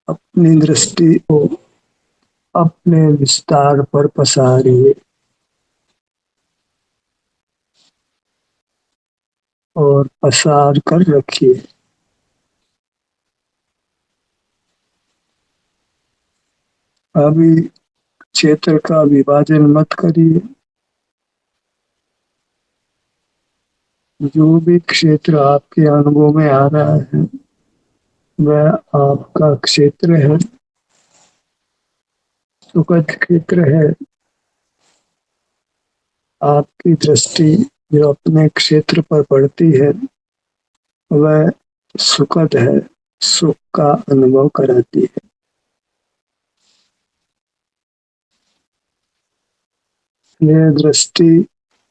अपनी दृष्टि को अपने विस्तार पर पसारिए और पसार कर रखिए। अभी क्षेत्र का विभाजन मत करिए। जो भी क्षेत्र आपके अनुभव में आ रहा है वह आपका क्षेत्र है, सुखद क्षेत्र है। आपकी दृष्टि जो अपने क्षेत्र पर पड़ती है वह सुखद है, सुख का अनुभव कराती है। यह दृष्टि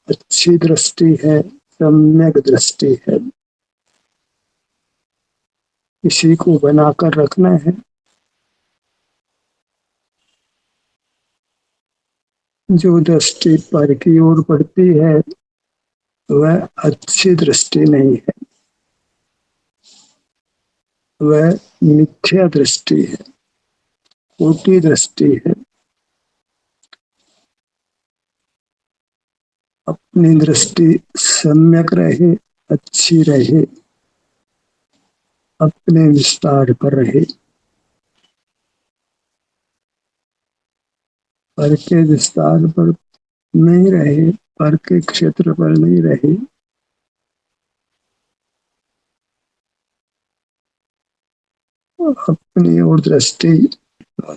अच्छी दृष्टि है, सम्यक दृष्टि है। इसी को बनाकर रखना है। जो दृष्टि पर की ओर पड़ती है वह अच्छी दृष्टि नहीं है, वह मिथ्या दृष्टि है, खोटी दृष्टि है। अपनी दृष्टि सम्यक रहे, अच्छी रहे, अपने विस्तार पर रहे, पर के विस्तार पर नहीं रहे, पर के क्षेत्र पर नहीं रहे। अपनी ओर दृष्टि,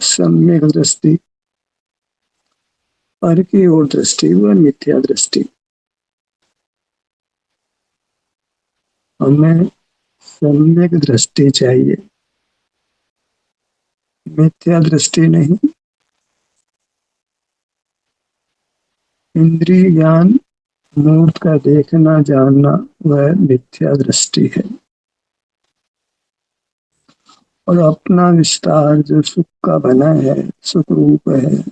सम्यक दृष्टि, पर की ओर दृष्टि व मिथ्या दृष्टि। हमें सम्यक दृष्टि चाहिए, मिथ्या दृष्टि नहीं। इंद्रिय ज्ञान, मूर्त का देखना जानना वह मिथ्या दृष्टि है। और अपना विस्तार जो सुख का बना है, सुख रूप है,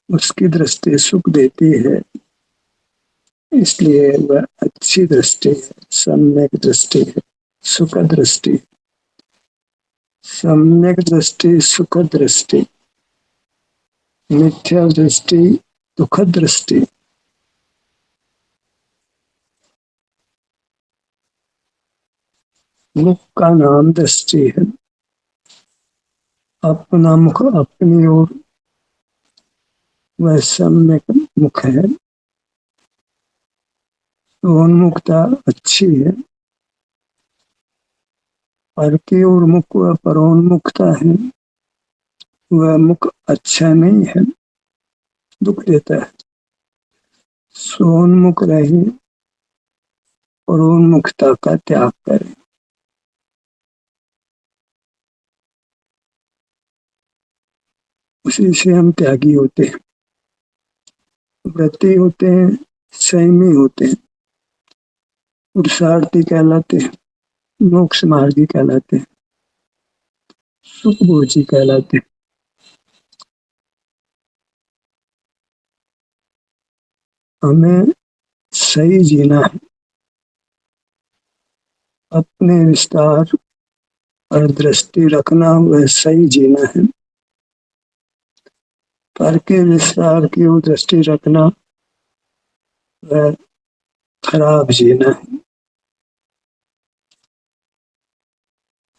उसकी दृष्टि सुख देती है, इसलिए वह अच्छी दृष्टि है, सम्यक दृष्टि है, सुखद दृष्टि। सम्यक दृष्टि सुखद दृष्टि, मिथ्या दृष्टि दुखद दृष्टि। मुख का नाम दृष्टि है। अपना मुख अपनी ओर वह सम्यक मुख है, उन्मुखता अच्छी है। पर की ओर मुख व परोन्मुखता है, वह मुख अच्छा नहीं है, दुख देता है। सोन्मुख रहे, परोन्मुखता का त्याग करें। उसी से हम त्यागी होते हैं, व्रती होते हैं, संयमी होते हैं, पुरुषार्थी कहलाते हैं, मोक्ष मार्गी कहलाते हैं, सुखभोजी कहलाते हैं। हमें सही जीना है, अपने विस्तार और दृष्टि रखना वह सही जीना है। पर के विस्तार की ओर दृष्टि रखना वह खराब जीना है।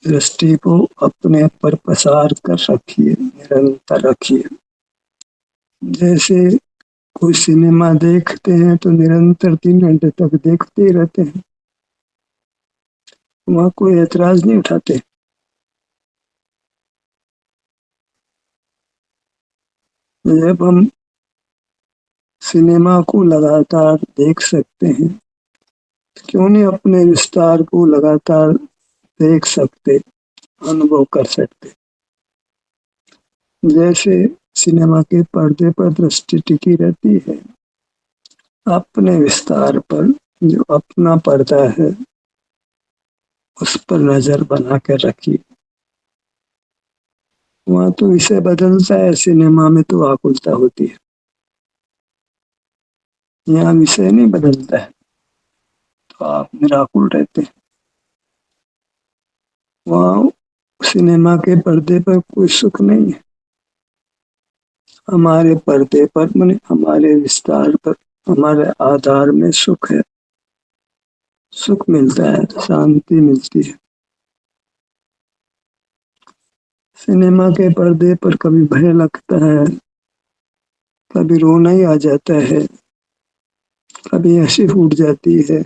दृष्टि को अपने पर पसार कर रखिए, निरंतर रखिए। जैसे कोई सिनेमा देखते हैं तो निरंतर 3 घंटे तक देखते ही रहते हैं, वहां कोई ऐतराज नहीं उठाते। जब हम सिनेमा को लगातार देख सकते हैं, क्यों नहीं अपने विस्तार को लगातार देख सकते, अनुभव कर सकते। जैसे सिनेमा के पर्दे पर दृष्टि टिकी रहती है, अपने विस्तार पर जो अपना पर्दा है उस पर नजर बना कर रखिए। वहां तो विषय बदलता है, सिनेमा में तो आकुलता होती है। यहाँ विषय नहीं बदलता है तो आप निराकुल रहते हैं। वहां सिनेमा के पर्दे पर कोई सुख नहीं है, हमारे पर्दे पर माने हमारे विस्तार पर, हमारे आधार में सुख है, सुख मिलता है, शांति मिलती है। सिनेमा के पर्दे पर कभी भय लगता है, कभी रोना ही आ जाता है, कभी हंसी फूट जाती है,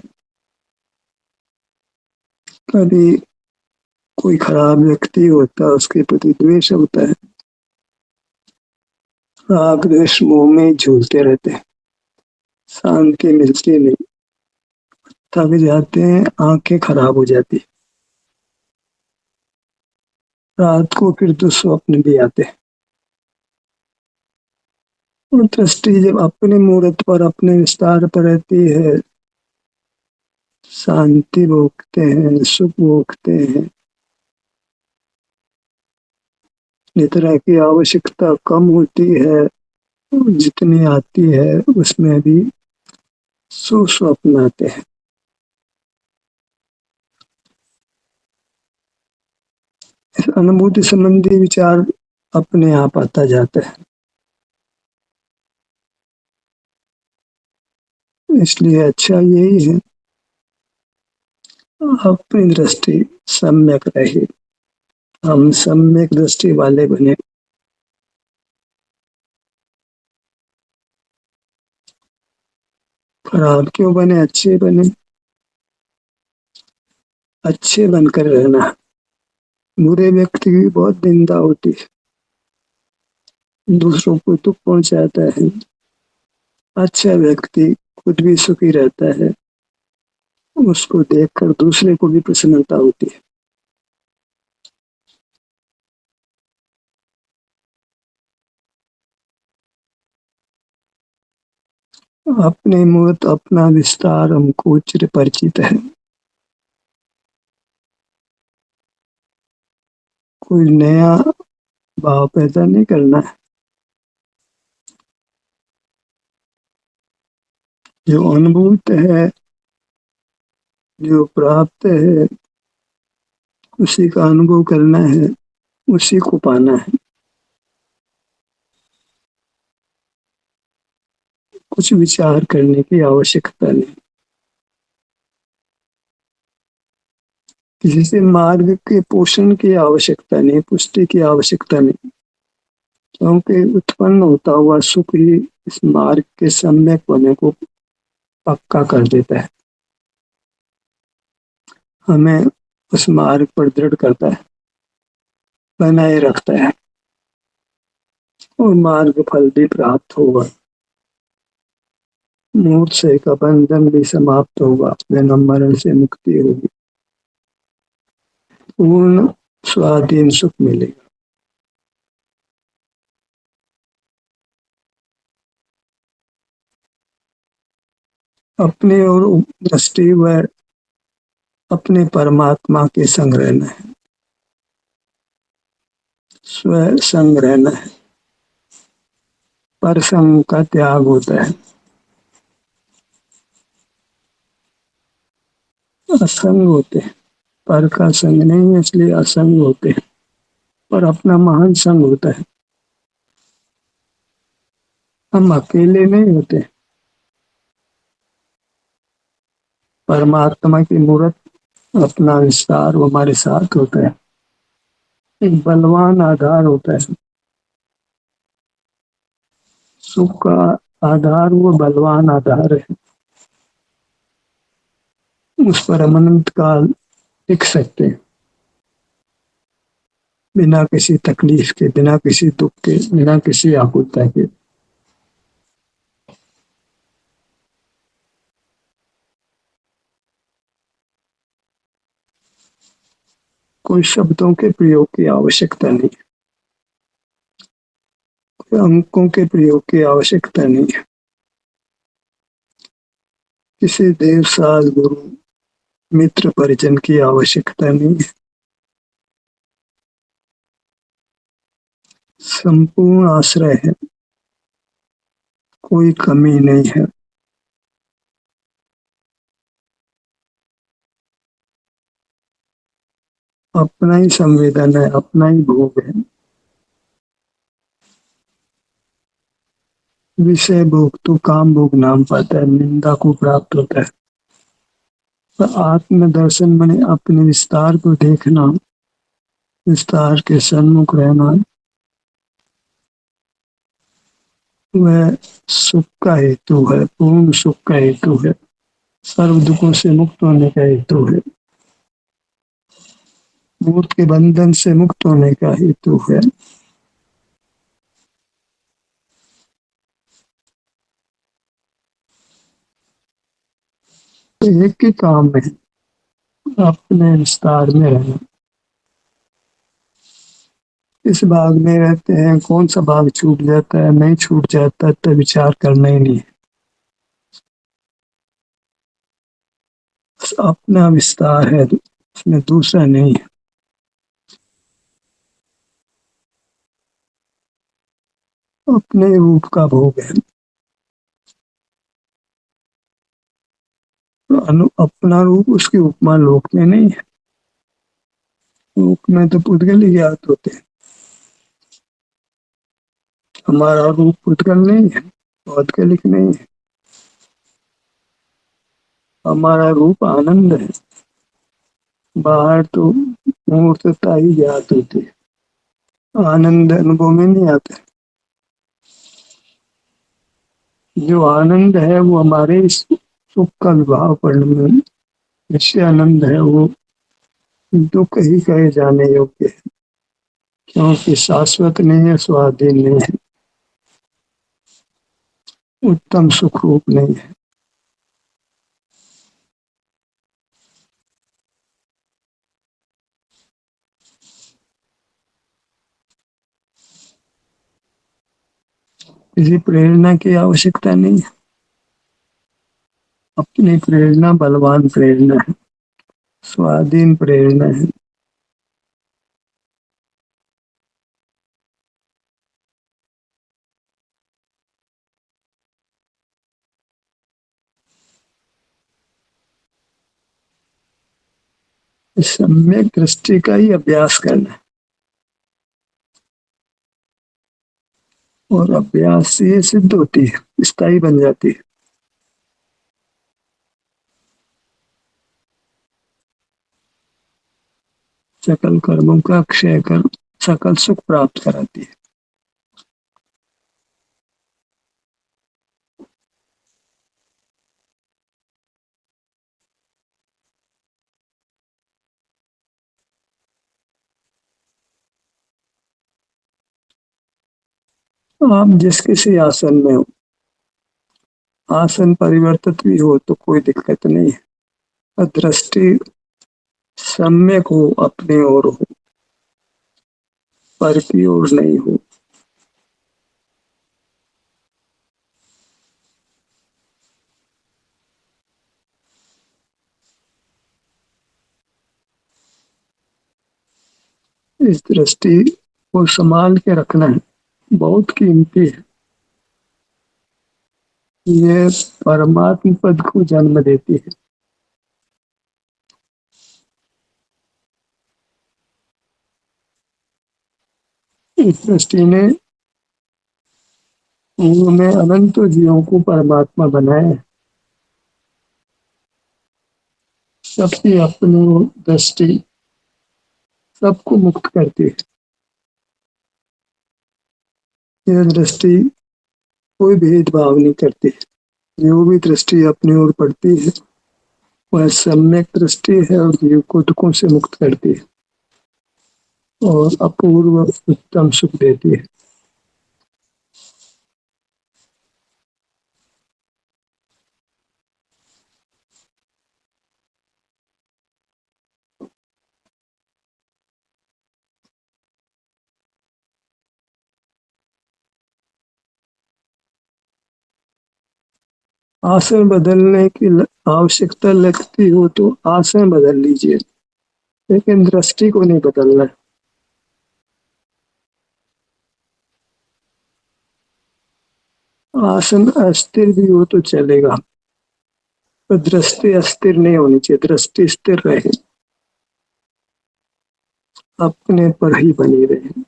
कभी कोई खराब व्यक्ति होता है उसके प्रति द्वेष होता है, राग द्वेष मोह में झूलते रहते हैं, शांति मिलती नहीं, थक जाते हैं, आंखें खराब हो जाती है, रात को फिर दुस्वप्न भी आते हैं। और दृष्टि जब अपने मूर्त पर, अपने विस्तार पर रहती है, शांति भोगते हैं, सुख भोगते हैं, निद्रा की आवश्यकता कम होती है, जितनी आती है उसमें भी सुस्वप्न आते हैं। अनुभूति संबंधी विचार अपने आप आता जाता है, इसलिए अच्छा यही है अपनी दृष्टि सम्यक रहे, हम सम्यक दृष्टि वाले बने। खराब क्यों बने, अच्छे बने, अच्छे बनकर रहना। बुरे व्यक्ति की बहुत निंदा होती है, दूसरों को दुख पहुंचाता है, अच्छा व्यक्ति खुद भी सुखी रहता है, उसको देखकर दूसरे को भी प्रसन्नता होती है। अपने मूर्त अपना विस्तार हमको चिर परिचित है, कोई नया भाव पैदा नहीं करना है। जो अनुभूत है, जो प्राप्त है, उसी का अनुभव करना है, उसी को पाना है। कुछ विचार करने की आवश्यकता नहीं, किसी से मार्ग के पोषण की आवश्यकता नहीं, पुष्टि की आवश्यकता नहीं, क्योंकि उत्पन्न होता हुआ सुख ही इस मार्ग के सम्यक होने को पक्का कर देता है, हमें उस मार्ग पर दृढ़ करता है, बनाए रखता है, और मार्ग फल भी प्राप्त होगा, मूर्छा का बंधन भी समाप्त होगा, जन्म मरण से मुक्ति होगी, पूर्ण स्वाधीन सुख मिलेगा। अपने और दृष्टि व अपने परमात्मा के संग रहना है, स्व संग रहना है, पर संग का त्याग होता है, असंग होते हैं, पर का संग नहीं है इसलिए असंग होते हैं, पर अपना महान संग होता है। हम अकेले नहीं होते, परमात्मा की मूर्त अपना विस्तार हमारे साथ होता है, एक बलवान आधार होता है, सुख का आधार वो बलवान आधार है, उस पर हम अनंत काल टिक सकते हैं, बिना किसी तकलीफ के, बिना किसी दुख के, बिना किसी आकुलता के। कोई शब्दों के प्रयोग की आवश्यकता नहीं, कोई अंकों के प्रयोग की आवश्यकता नहीं है, किसी देव साल गुरु मित्र परिजन की आवश्यकता नहीं है, संपूर्ण आश्रय है, कोई कमी नहीं है। अपना ही संवेदन है, अपना ही भोग है। विषय भोग तो काम भोग नाम पाता है, निंदा को प्राप्त होता है। पर आत्म दर्शन माने अपने विस्तार को देखना, विस्तार के सन्मुख रहना, वह सुख का हेतु है, पूर्ण सुख का हेतु है, सर्व दुखों से मुक्त होने का हेतु है, मूर्त के बंधन से मुक्त होने का हेतु है। तो एक ही काम है, अपने विस्तार में रहना। इस भाग में रहते हैं, कौन सा भाग छूट जाता है, नहीं छूट जाता तो विचार करना ही नहीं है। अपना विस्तार है, उसमें दूसरा नहीं है। अपने रूप का भोग है। अपना रूप उसकी उपमा लोक में नहीं है। लोक में तो पुद्गल ही ज्ञात होते हैं। हमारा रूप पुद्गल नहीं है, पौद्गलिक नहीं है। हमारा रूप आनंद है। बाहर तो मूर्तता ही ज्ञात होती है, आनंद अनुभव में नहीं आता। जो आनंद है वो हमारे इस सुख का विभाव पड़ने में, इससे आनंद है वो दुख ही कहे जाने योग्य है, क्योंकि शाश्वत नहीं है, स्वाधीन नहीं है, उत्तम सुख रूप नहीं है। किसी प्रेरणा की आवश्यकता नहीं है। अपनी प्रेरणा बलवान प्रेरणा है, स्वाधीन प्रेरणा है। सम्यक दृष्टि का ही अभ्यास करना है, और अभ्यास से ये सिद्ध होती है, स्थायी बन जाती है। सकल कर्मों का क्षय कर सकल सुख प्राप्त कराती है। आप जिस किसी आसन में हो, आसन परिवर्तित भी हो तो कोई दिक्कत नहीं है, और दृष्टि सम्यक हो, अपने ओर हो, पर की ओर नहीं हो। इस दृष्टि को संभाल के रखना है, बहुत कीमती है। ये परमात्म पद को जन्म देती है। इस दृष्टि ने पूर्व में अनंत जीवों को परमात्मा बनाया है। सबकी अपनी दृष्टि सबको मुक्त करती है। यह दृष्टि कोई भेदभाव नहीं करती। जो भी दृष्टि अपनी ओर पड़ती है वह सम्यक दृष्टि है, और जीव को दुखों से मुक्त करती है और अपूर्व उत्तम सुख देती है। आसन बदलने की आवश्यकता लगती हो तो आसन बदल लीजिए, लेकिन दृष्टि को नहीं बदलना। आसन अस्थिर भी हो तो चलेगा, पर दृष्टि अस्थिर नहीं होनी चाहिए, दृष्टि स्थिर रहे। अपने पर ही बनी रहे।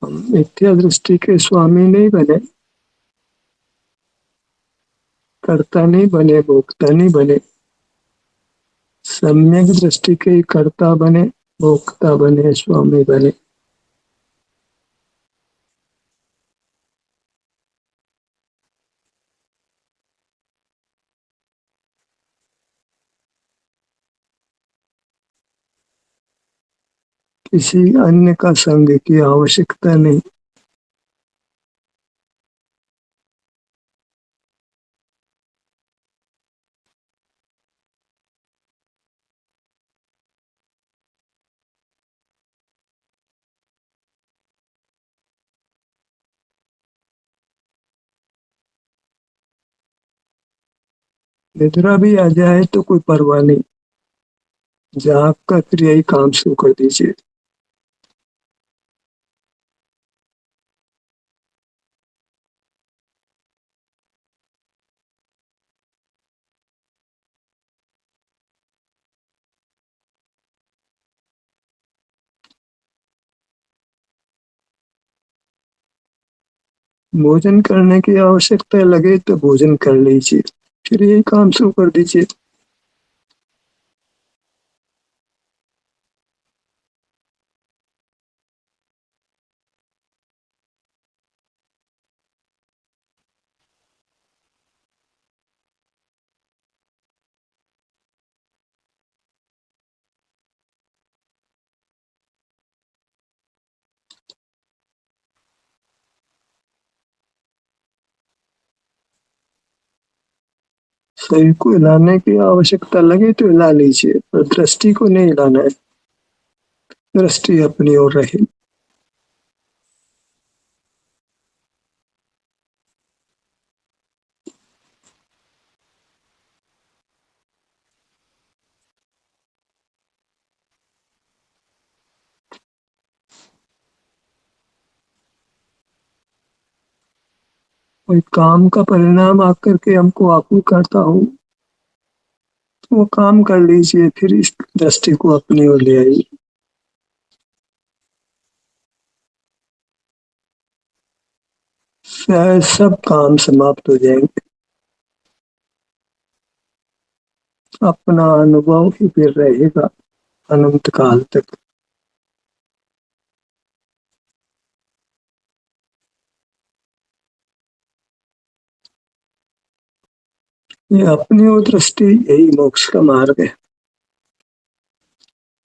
हम मिथ्या दृष्टि के स्वामी नहीं बने, कर्ता नहीं बने, भोक्ता नहीं बने, सम्यक दृष्टि के ही कर्ता बने, भोक्ता बने, स्वामी बने। किसी अन्य का संग की आवश्यकता नहीं। निद्रा भी आ जाए तो कोई परवाह नहीं, जाग कर फिर यही काम शुरू कर दीजिए। भोजन करने की आवश्यकता लगे तो भोजन कर लीजिए, फिर यही काम शुरू कर दीजिए। शरीर को हिलाने की आवश्यकता लगे तो हिला लीजिए, पर दृष्टि को नहीं हिलाना है, दृष्टि अपनी ओर रहे। कोई काम का परिणाम आकर के हमको आकुल करता हो तो वो काम कर लीजिए, फिर इस दृष्टि को अपनी ओर ले आइए। शायद सब काम समाप्त हो जाएंगे, अपना अनुभव ही फिर रहेगा अनंत काल तक। ये अपनी ओर दृष्टि यही मोक्ष का मार्ग है,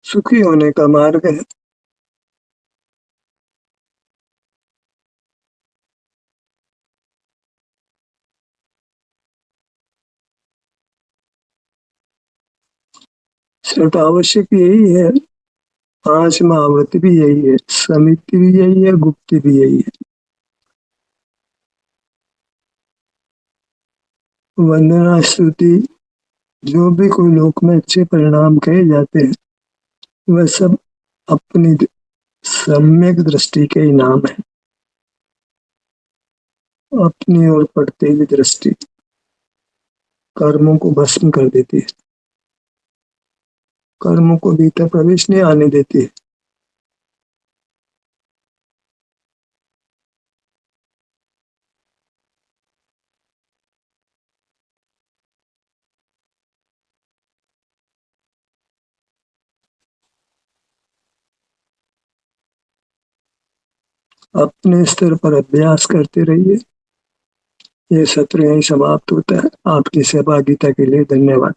सुखी होने का मार्ग है। सिर्फ आवश्यक यही है, 5 महाव्रत भी यही है, समिति भी यही है, गुप्ति भी यही है। वंदना स्तुति जो भी कोई लोक में अच्छे परिणाम कहे जाते हैं, वह सब अपनी सम्यक दृष्टि के ही नाम है। अपनी ओर पड़ते हुए दृष्टि कर्मों को भस्म कर देती है, कर्मों को भीतर प्रवेश नहीं आने देती है। अपने स्तर पर अभ्यास करते रहिए। ये सत्र यहीं समाप्त होता है। आपकी सहभागिता के लिए धन्यवाद।